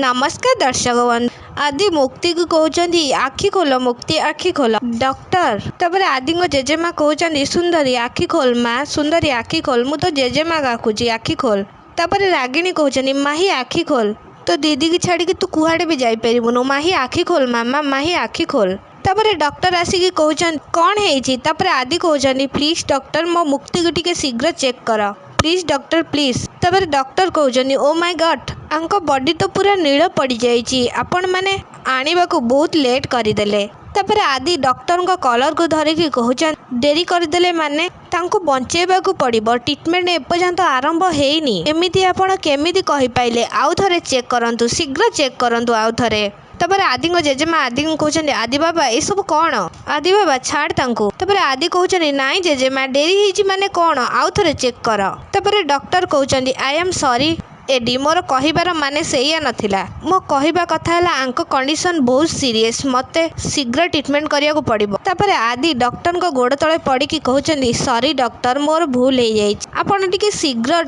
नमस्कार दर्शक बंधु। आदि मुक्ति को कहते आखि खोल मुक्ति आखि खोल डॉक्टर तपर आदि को जेजेमा कहते सुंदरी आखि खोल माँ सुंदरी आखि खोल मु तो जेजेमा डाकुची आखि खोल। तापर रागिणी कहते माही आखि खोल तो दीदी की छाड़ी तू कुआड़े भी जापरिबुनु माही आखि खोल मामा माही आखि खोल। तापर डॉक्टर आसिकी कहते कौन है तापर आदि कहते प्लीज डॉक्टर मो मुक्ति को टिके शीघ्र चेक कर प्लीज डॉक्टर प्लीज। तापर डॉक्टर कहते ओ माय गॉड आंको बॉडी तो पूरा नील पड़ जाइए आपण मैंने आने को बहुत लेट करदेले। तापर आदि डॉक्टर को कलर को धरिकी कहते डेरी करदेले माने तांको बंचेबा को पड़िबो ट्रीटमेंट एपर्यंत आरंभ हेइनी एमिति आपण केमिति कहि पाइले आउ थरे चेक करंतु शीघ्र चेक करंतु आउ थरे। तापर आदि को जेजेमा आदि को कहते आदि बाबा ये सब कौन आदि बाबा छाड़ तांको। तापर आदि कहते नाई जेजेमा डेरी ହେଇଛି माने कौन आउ थरे चेक कर। तापर डॉक्टर कहते आई एम सॉरी एडी मोर कहिबार माने सेया नथिला मो कहिबा कथा हला आंको कंडीशन बहुत सीरियस मते शीघ्र ट्रीटमेंट करिया को पड़िबो। तापर आदि डॉक्टर को गोड़ तळे पड़िकी कहते सॉरी डॉक्टर मोर भूल हो जाइए आपण टिके शीघ्र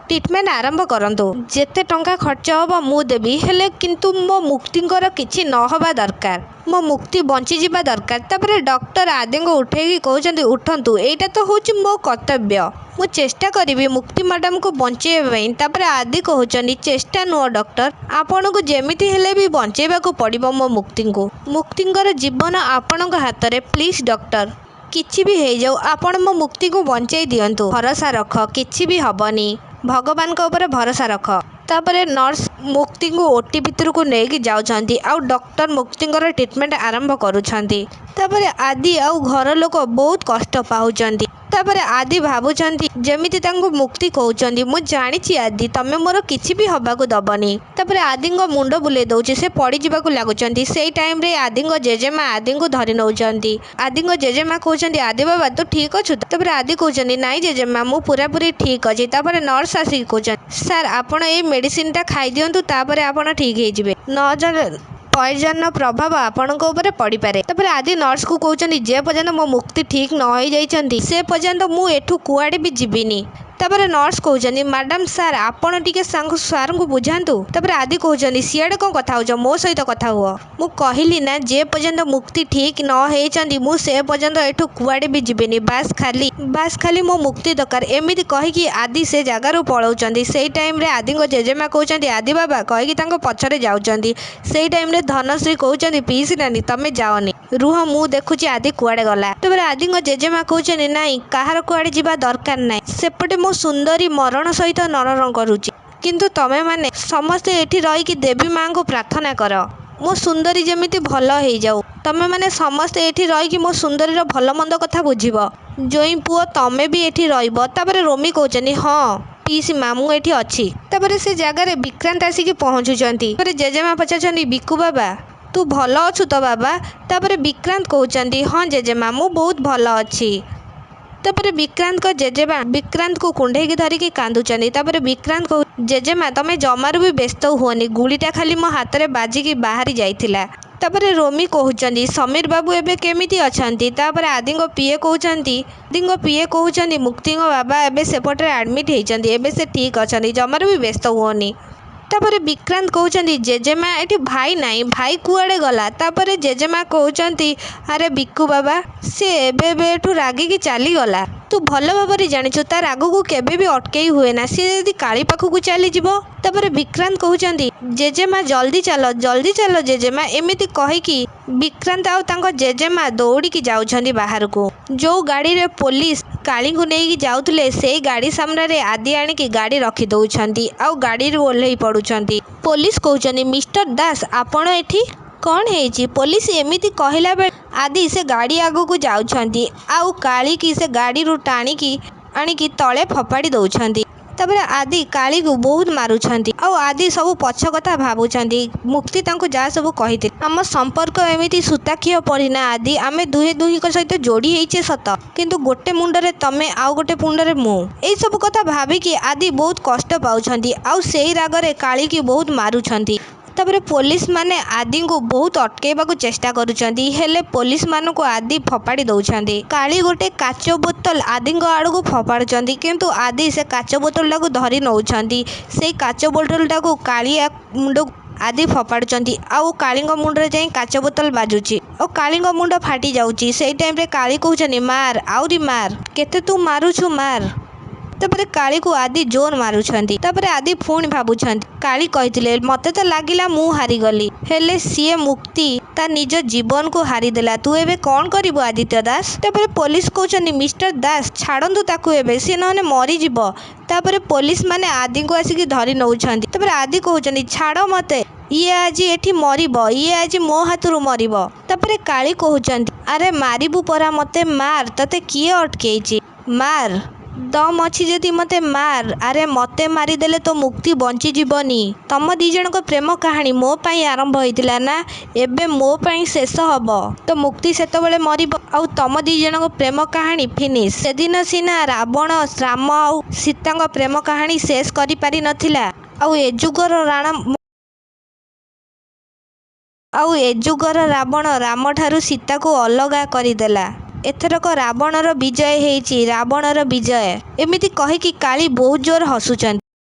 ट्रीटमेंट आरंभ करंतु जेते टंका खर्च होबो मु देबी हेले किंतु मो मुक्तिंकर किछि न होबा दरकार मो मुक्ति बंची जिबा दरकार। तापर डॉक्टर आदि को उठेकी कहते उठंतु एटा तो होछि मो कर्तव्य मु चेष्टा करी मुक्ति मैडम को बंचेबा। तापर आदि कहते चेष्टा नुह डॉक्टर आपण को जेमिति हेले भी बंचेबा को पड़िबो मो मुक्तिंकर जीवन आपण हाथ रे प्लीज डॉक्टर किछि भी हो जाऊ आपण मो मुक्ति को बंचाई दियंतु भरोसा रख किछि भी हबनी भगवान को ऊपर भरोसा रख। तापर नर्स मुक्ति को ओटी भितर को लेकिन जाउछंती आउ डॉक्टर मुक्तिंकर ट्रीटमेंट आरंभ करूछंती। तापर आदि आउ घर लोक बहुत कष्ट पाउछंती। तापर आदि भाबुछंती जेमिति तांको मुक्ति कहउछंती मु जानिछि आदि तमे मोर किछि भी हबाकू दबनी। तापर आदि को मुंड बुले दउछि से पड़ी जिबाकू लागुछंती सेई टाइम रे आदि को जेजेमा आदि को धरि नउछंती। आदि को जेजेमा कहउछंती आदि बाबा तू ठीक अछु। तापर आदि कहउछंती नाई जेजेमा मु पूरा पूरी ठीक अछि। तापर नर्स आसी कहउछंती सर आपण ए मेडिसिन टा खाई दियंतु तापर आपण ठीक हे जिवे न जन पॉइजन प्रभाव आपण ऊपर पड़ पारे। तापर आदि नर्स को कहते जे पर्यंत मो मुक्ति ठीक न हो जाइछंती से पर्यंत मु एठू कुआडे भी जीविनी। तापर नर्स कहते मैडम सार आपण टिके सार को बुझातु। तापर आदि कहते सियाड़े कौन कथा हो मो सहित कथा हुआ मु कहली ना जे पर्यंत मुक्ति ठीक न होइछंती मु से पर्यंत एठू कुआडे भी जीविनी बास खाली मो मुक्ति दरकार एमिति कहिकी आदि से जगार पलाउछंती। सेई टाइम रे आदि को जेजेमा कहउछंती आदि बाबा कहिकी तांको पछरे जाउछंती। सेई टाइम रे धनश्री कहउछंती पीसी नानी तमे जाओनी रुह मु देखुची आदि कुआडे गला। तापर आदि को जेजेमा कहउछंती नाई काहार कुआडे जिबा दरकार नाई सेपटे मो सुंदरी मरण सहित नरन करूची किंतु तमे माने समस्ते एठी रही कि देवी माँ को प्रार्थना कर मो सुंदरी जेमिति भल हो जाऊ तमे माने समस्ते एठी रही कि मो सुंदरीर भल मंद कथा बुझिबो जोई पुओ तमे भी एठी रहिबो। तापर रोमी कहउछंती हां पीसी माँ मु एठी अछि। तापर से जगह रे विक्रांत आसिकी पहुंचुचंती। तापर जेजेमा पचारचंती बिकु बाबा तू भल अछु तो बाबा। तापर विक्रांत कहउछंती हां जेजेमा मु बहुत भल अछि। तापर विक्रांत को जेजेमा विक्रांत को कुंडेकी धरिकी कांदुचंती। तापर विक्रांत को जेजेमा तमे जमारू भी व्यस्त हुओनी गुड़ीटा खाली मो हाथ रे बाजिकी बाहरी जाइथिला। तापर रोमी कहउचंती समीर बाबू एबे केमिति अछंती। तापर आदि को पीए कहउचंती मुक्ति को बाबा एबे सेपटे एडमिट हेइचंती एबे से ठीक अछंती जमारू भी व्यस्त हुओनी। तापर विक्रांत कहउचंती जेजेमा एठी भाई नाई भाई कुआडे गला। तापर जेजेमा कहउचंती अरे बिक्कू बाबा से एबे एठू रागिकी चली गला तू भल भाबरे जानिछु तार आगु को केबे भी अटकेई हुए ना सी यदि काली पाखु को चली जिवो। तापर विक्रांत कहउचंती जेजेमा जल्दी चलो जेजेमा एमिति कहिकी विक्रांत आउ तांको जेजेमा दौड़ीकी जाउछंती बाहर को जो गाड़ी रे पुलिस काली को नेकी जाउथले सेई गाड़ी सामने रे आदि आनिकी गाड़ी रखी दउछंती आउ गाड़ी रे ओल्हेई पडुछंती। पुलिस कहउचंती मिस्टर दास आपण एठी कौन है पुलिस एमिति कहला बेले आदि से गाड़ी आगु को जाउछंती आउ काली की से गाड़ी रू टाणिकी आनिकी तले फपाड़ी दउछंती। तापर आदि काली को बहुत मारुछंती आउ आदि सब पछ कथा भाबुछंती मुक्ति तांको जा सब कहिते हम संपर्क एमिति सुताखिय पड़िना आदि आमे दुही को सहित जोड़ी हेइछे सत किंतु गोटे मुंडरे तमे आउ गोटे मुंडरे मु एई सब कथा भाबिकी आदि बहुत कष्ट पाउछंती आउ सेई रागरे काली की बहुत मारुछंती। तापर पुलिस माने आदि को बहुत अटकेबाकू चेष्टा करुछंती हेले पुलिस मान को आदि फपाड़ी दउछंती। काली गोटे काच बोतल आदि आड़ को फपाड़ुछंती किंतु आदि से काच बोतल टाकू धरी नउछंती। से काच बोतल टाकू काली मुंड ଆଦି ଫୋପାଡୁଛନ୍ତି ଆଉ କାଳୀଙ୍କ ମୁଣ୍ଡରେ ଯାଇ କାଚ ବୋତଲ ବାଜୁଛି ଆଉ କାଳୀଙ୍କ ମୁଣ୍ଡ ଫାଟି ଯାଉଛି। ସେଇ ଟାଇମରେ କାଳୀ କହୁଛନ୍ତି ମାର ଆହୁରି ମାର, କେତେ ତୁ ମାରୁଛୁ ମାର। ତାପରେ କାଳୀକୁ ଆଦି ଜୋର ମାରୁଛନ୍ତି। ତାପରେ ଆଦି ପୁଣି ଭାବୁଛନ୍ତି କାଳୀ କହିଥିଲେ ମତେ ତ ଲାଗିଲା ମୁଁ ହାରିଗଲି, ହେଲେ ସିଏ ମୁକ୍ତି ତା ନିଜ ଜୀବନକୁ ହାରିଦେଲା। ତୁ ଏବେ କ'ଣ କରିବୁ ଆଦିତ୍ୟ ଦାସ? ତାପରେ ପୋଲିସ କହୁଛନ୍ତି ମିଷ୍ଟର ଦାସ ଛାଡ଼ନ୍ତୁ ତାକୁ ଏବେ, ସିଏ ନହେଲେ ମରିଯିବ। ତାପରେ ପୋଲିସ ମାନେ ଆଦିଙ୍କୁ ଆସିକି ଧରି ନେଉଛନ୍ତି। ତାପରେ ଆଦି କହୁଛନ୍ତି ଛାଡ଼ ମତେ, ଇଏ ଆଜି ଏଠି ମରିବ, ଇଏ ଆଜି ମୋ ହାତରୁ ମରିବ। ତାପରେ କାଳୀ କହୁଛନ୍ତି ଆରେ ମାରିବୁ ପରା ମତେ, ମାର, ତତେ କିଏ ଅଟକେଇଛି, ମାର, ଦମ ଅଛି ଯଦି ମତେ ମାର। ଆରେ ମତେ ମାରିଦେଲେ ତ ମୁକ୍ତି ବଞ୍ଚିଯିବନି। ତମ ଦି ଜଣଙ୍କ ପ୍ରେମ କାହାଣୀ ମୋ ପାଇଁ ଆରମ୍ଭ ହେଇଥିଲା ନା, ଏବେ ମୋ ପାଇଁ ଶେଷ ହବ। ତ ମୁକ୍ତି ସେତେବେଳେ ମରିବ ଆଉ ତମ ଦି ଜଣଙ୍କ ପ୍ରେମ କାହାଣୀ ଫିନିଶ। ସେଦିନ ସିନା ରାବଣ ରାମ ଆଉ ସୀତାଙ୍କ ପ୍ରେମ କାହାଣୀ ଶେଷ କରିପାରି ନଥିଲା, ଆଉ ଏ ଯୁଗର ରାବଣ ରାମଠାରୁ ସୀତାକୁ ଅଲଗା କରିଦେଲା। ଏଥରକ ରାବଣର ବିଜୟ ହେଇଛି, ରାବଣର ବିଜୟ। ଏମିତି କହିକି କାଳୀ ବହୁତ ଜୋର ହସୁଛନ୍ତି।